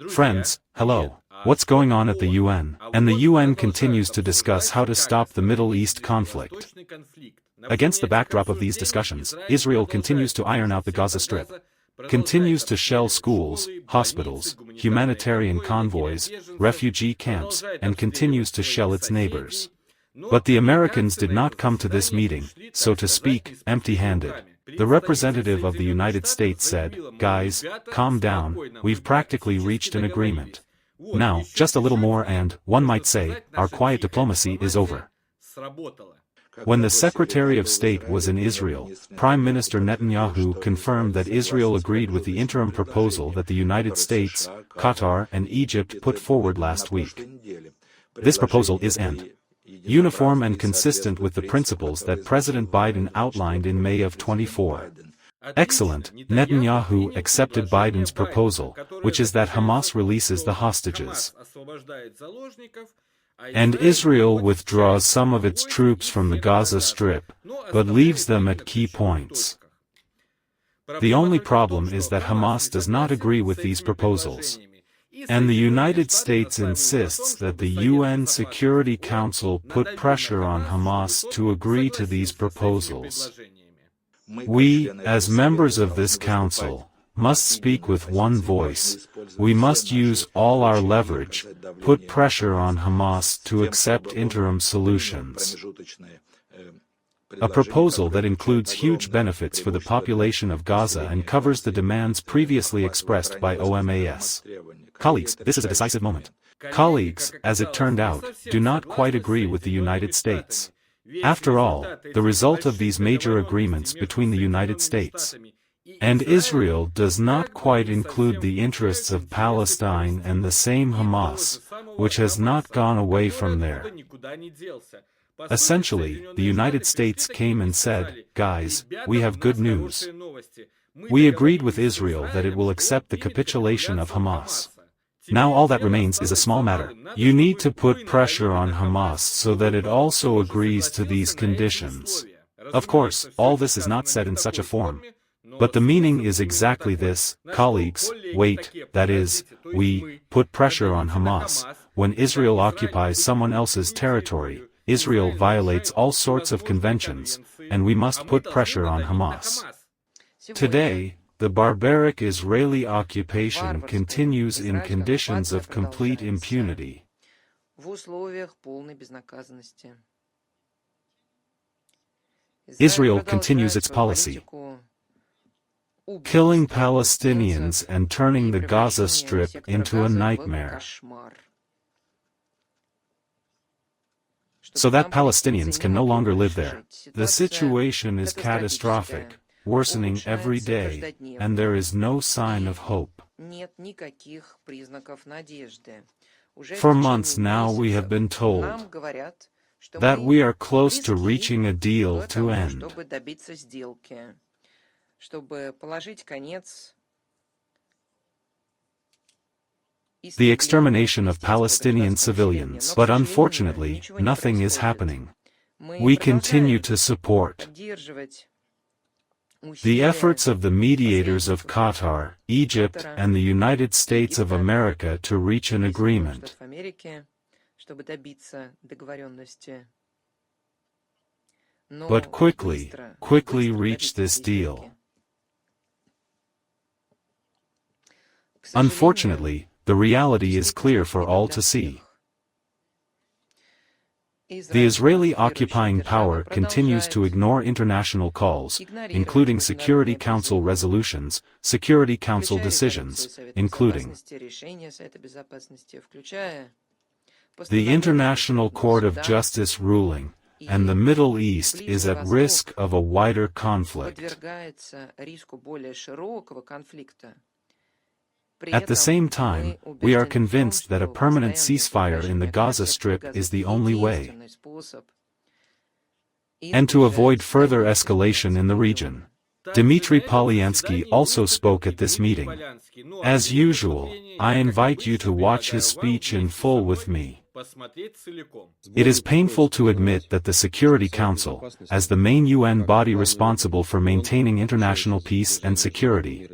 Friends, hello. What's going on at the UN? And the UN continues to discuss how to stop the Middle East conflict. Against the backdrop of these discussions, Israel continues to iron out the Gaza Strip, continues to shell schools, hospitals, humanitarian convoys, refugee camps, and continues to shell its neighbors. But the Americans did not come to this meeting, so to speak, empty-handed. The representative of the United States said, "Guys, calm down, we've practically reached an agreement. Now, just a little more and, one might say, our quiet diplomacy is over." When the Secretary of State was in Israel, Prime Minister Netanyahu confirmed that Israel agreed with the interim proposal that the United States, Qatar and Egypt put forward last week. This proposal is uniform and consistent with the principles that President Biden outlined in May of 24. Excellent, Netanyahu accepted Biden's proposal, which is that Hamas releases the hostages, and Israel withdraws some of its troops from the Gaza Strip, but leaves them at key points. The only problem is that Hamas does not agree with these proposals. And the United States insists that the UN Security Council put pressure on Hamas to agree to these proposals. We, as members of this council, must speak with one voice. We must use all our leverage, put pressure on Hamas to accept interim solutions. A proposal that includes huge benefits for the population of Gaza and covers the demands previously expressed by OMAS. Colleagues, this is a decisive moment. Colleagues, as it turned out, do not quite agree with the United States. After all, the result of these major agreements between the United States and Israel does not quite include the interests of Palestine and the same Hamas, which has not gone away from there. Essentially, the United States came and said, "Guys, we have good news. We agreed with Israel that it will accept the capitulation of Hamas. Now all that remains is a small matter. You need to put pressure on Hamas so that it also agrees to these conditions." Of course, all this is not said in such a form. But the meaning is exactly this, colleagues, wait, that is, we put pressure on Hamas. When Israel occupies someone else's territory, Israel violates all sorts of conventions, and we must put pressure on Hamas. Today, the barbaric Israeli occupation continues in conditions of complete impunity. Israel continues its policy, killing Palestinians and turning the Gaza Strip into a nightmare, so that Palestinians can no longer live there. The situation is catastrophic, worsening every day, and there is no sign of hope. For months now we have been told that we are close to reaching a deal to end the extermination of Palestinian civilians. But unfortunately, nothing is happening. We continue to support the efforts of the mediators of Qatar, Egypt, and the United States of America to reach an agreement. But quickly reach this deal. Unfortunately, the reality is clear for all to see. The Israeli occupying power continues to ignore international calls, including Security Council resolutions, Security Council decisions, including the International Court of Justice ruling, and the Middle East is at risk of a wider conflict. At the same time, we are convinced that a permanent ceasefire in the Gaza Strip is the only way, and to avoid further escalation in the region. Dmitry Polyansky also spoke at this meeting. As usual, I invite you to watch his speech in full with me. It is painful to admit that the Security Council, as the main UN body responsible for maintaining international peace and security,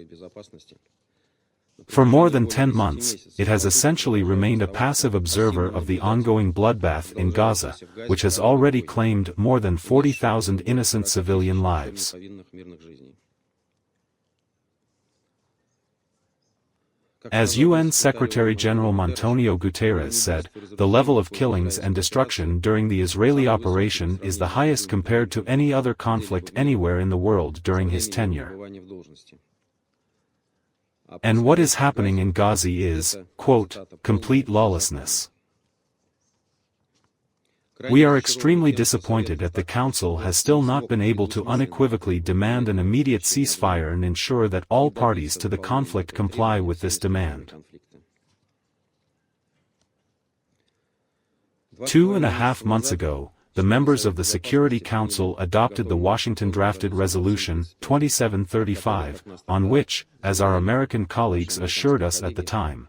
For more than 10 months, it has essentially remained a passive observer of the ongoing bloodbath in Gaza, which has already claimed more than 40,000 innocent civilian lives. As UN Secretary-General Antonio Guterres said, the level of killings and destruction during the Israeli operation is the highest compared to any other conflict anywhere in the world during his tenure. And what is happening in Gaza is, quote, complete lawlessness. We are extremely disappointed that the Council has still not been able to unequivocally demand an immediate ceasefire and ensure that all parties to the conflict comply with this demand. 2.5 months ago, the members of the Security Council adopted the Washington-drafted Resolution 2735, on which, as our American colleagues assured us at the time,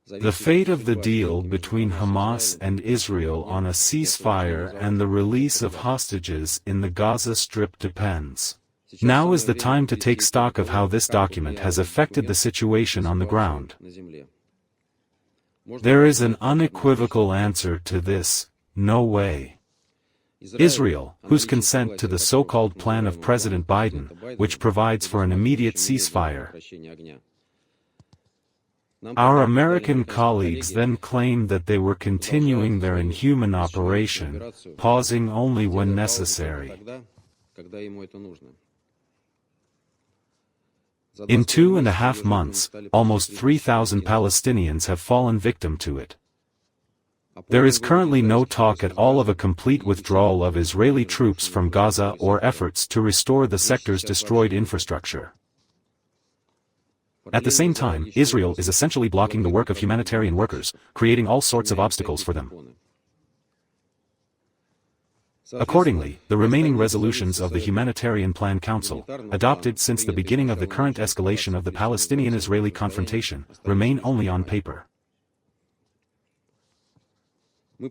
the fate of the deal between Hamas and Israel on a ceasefire and the release of hostages in the Gaza Strip depends. Now is the time to take stock of how this document has affected the situation on the ground. There is an unequivocal answer to this: no way. Israel, whose consent to the so-called plan of President Biden, which provides for an immediate ceasefire. Our American colleagues then claimed that they were continuing their inhuman operation, pausing only when necessary. In 2.5 months, almost 3,000 Palestinians have fallen victim to it. There is currently no talk at all of a complete withdrawal of Israeli troops from Gaza or efforts to restore the sector's destroyed infrastructure. At the same time, Israel is essentially blocking the work of humanitarian workers, creating all sorts of obstacles for them. Accordingly, the remaining resolutions of the Humanitarian Plan Council, adopted since the beginning of the current escalation of the Palestinian-Israeli confrontation, remain only on paper.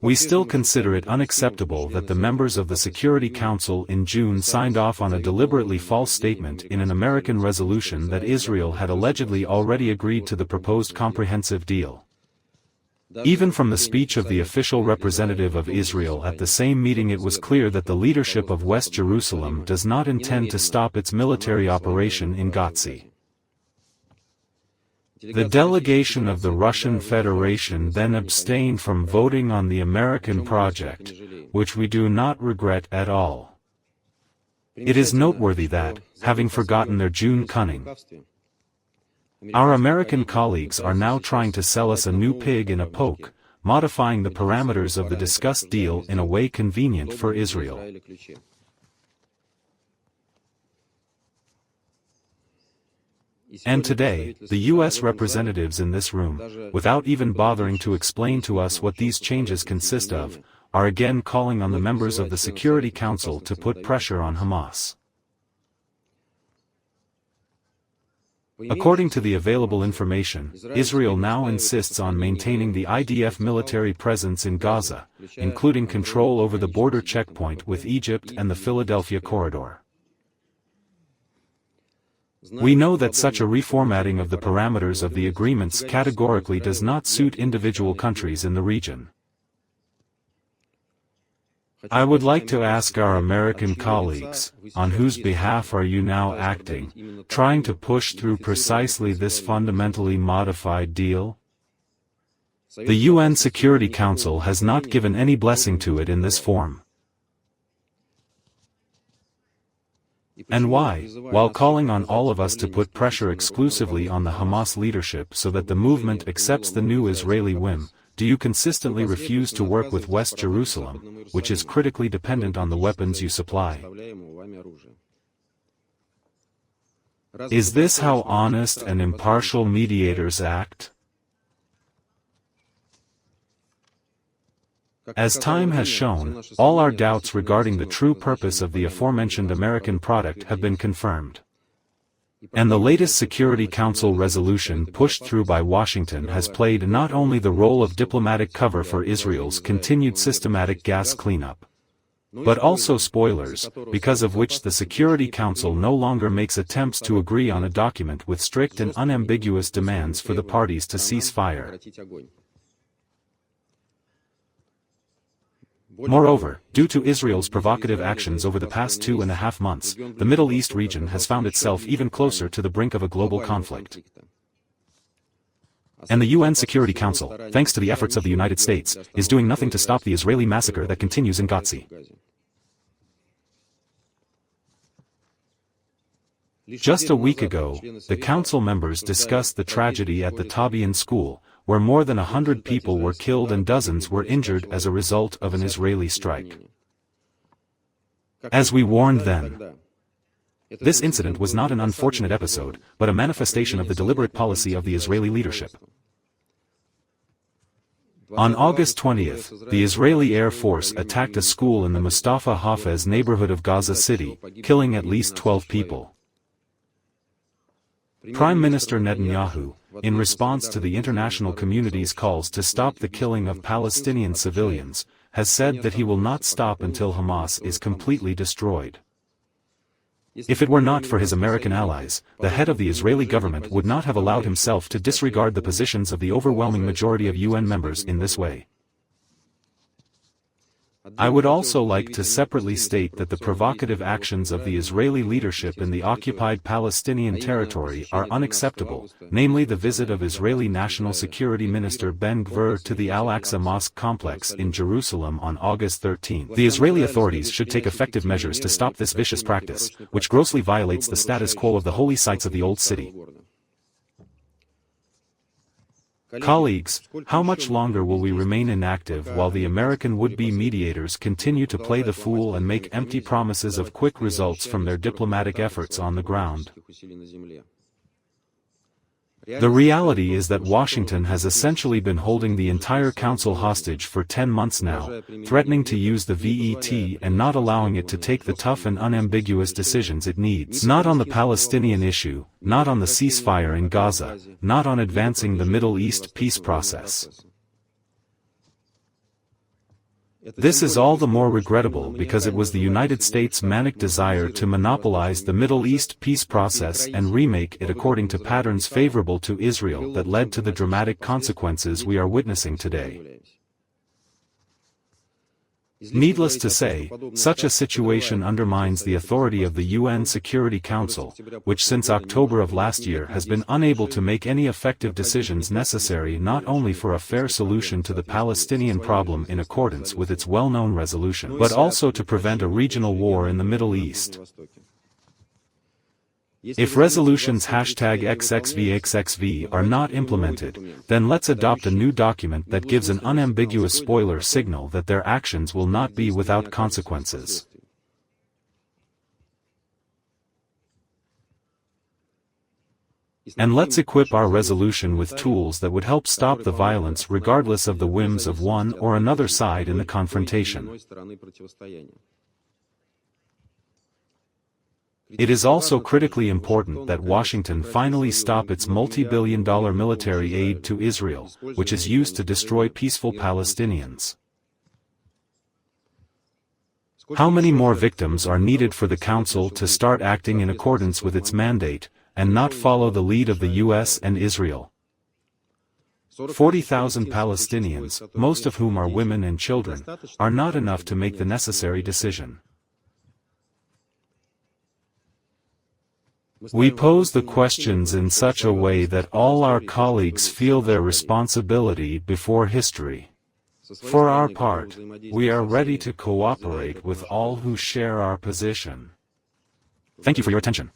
We still consider it unacceptable that the members of the Security Council in June signed off on a deliberately false statement in an American resolution that Israel had allegedly already agreed to the proposed comprehensive deal. Even from the speech of the official representative of Israel at the same meeting, it was clear that the leadership of West Jerusalem does not intend to stop its military operation in Gaza. The delegation of the Russian Federation then abstained from voting on the American project, which we do not regret at all. It is noteworthy that, having forgotten their June cunning, our American colleagues are now trying to sell us a new pig in a poke, modifying the parameters of the discussed deal in a way convenient for Israel. And today, the U.S. representatives in this room, without even bothering to explain to us what these changes consist of, are again calling on the members of the Security Council to put pressure on Hamas. According to the available information, Israel now insists on maintaining the IDF military presence in Gaza, including control over the border checkpoint with Egypt and the Philadelphia corridor. We know that such a reformatting of the parameters of the agreements categorically does not suit individual countries in the region. I would like to ask our American colleagues, on whose behalf are you now acting, trying to push through precisely this fundamentally modified deal? The UN Security Council has not given any blessing to it in this form. And why, while calling on all of us to put pressure exclusively on the Hamas leadership so that the movement accepts the new Israeli whim, do you consistently refuse to work with West Jerusalem, which is critically dependent on the weapons you supply? Is this how honest and impartial mediators act? As time has shown, all our doubts regarding the true purpose of the aforementioned American product have been confirmed. And the latest Security Council resolution pushed through by Washington has played not only the role of diplomatic cover for Israel's continued systematic gas cleanup, but also spoilers, because of which the Security Council no longer makes attempts to agree on a document with strict and unambiguous demands for the parties to cease fire. Moreover, due to Israel's provocative actions over the past 2.5 months, the Middle East region has found itself even closer to the brink of a global conflict. And the UN Security Council, thanks to the efforts of the United States, is doing nothing to stop the Israeli massacre that continues in Gaza. Just a week ago, the Council members discussed the tragedy at the Tabian school, where more than 100 people were killed and dozens were injured as a result of an Israeli strike. As we warned then, this incident was not an unfortunate episode, but a manifestation of the deliberate policy of the Israeli leadership. On August 20th, the Israeli Air Force attacked a school in the Mustafa Hafez neighborhood of Gaza City, killing at least 12 people. Prime Minister Netanyahu, in response to the international community's calls to stop the killing of Palestinian civilians, has said that he will not stop until Hamas is completely destroyed. If it were not for his American allies, the head of the Israeli government would not have allowed himself to disregard the positions of the overwhelming majority of UN members in this way. I would also like to separately state that the provocative actions of the Israeli leadership in the occupied Palestinian territory are unacceptable, namely the visit of Israeli National Security Minister Ben-Gvir to the Al-Aqsa Mosque complex in Jerusalem on August 13. The Israeli authorities should take effective measures to stop this vicious practice, which grossly violates the status quo of the holy sites of the Old City. Colleagues, how much longer will we remain inactive while the American would-be mediators continue to play the fool and make empty promises of quick results from their diplomatic efforts on the ground? The reality is that Washington has essentially been holding the entire Council hostage for 10 months now, threatening to use the VET and not allowing it to take the tough and unambiguous decisions it needs. Not on the Palestinian issue, not on the ceasefire in Gaza, not on advancing the Middle East peace process. This is all the more regrettable because it was the United States' manic desire to monopolize the Middle East peace process and remake it according to patterns favorable to Israel that led to the dramatic consequences we are witnessing today. Needless to say, such a situation undermines the authority of the UN Security Council, which since October of last year has been unable to make any effective decisions necessary not only for a fair solution to the Palestinian problem in accordance with its well-known resolution, but also to prevent a regional war in the Middle East. If resolutions #XXVXXV are not implemented, then let's adopt a new document that gives an unambiguous spoiler signal that their actions will not be without consequences. And let's equip our resolution with tools that would help stop the violence regardless of the whims of one or another side in the confrontation. It is also critically important that Washington finally stop its multi-billion-dollar military aid to Israel, which is used to destroy peaceful Palestinians. How many more victims are needed for the Council to start acting in accordance with its mandate, and not follow the lead of the US and Israel? 40,000 Palestinians, most of whom are women and children, are not enough to make the necessary decision. We pose the questions in such a way that all our colleagues feel their responsibility before history. For our part, we are ready to cooperate with all who share our position. Thank you for your attention.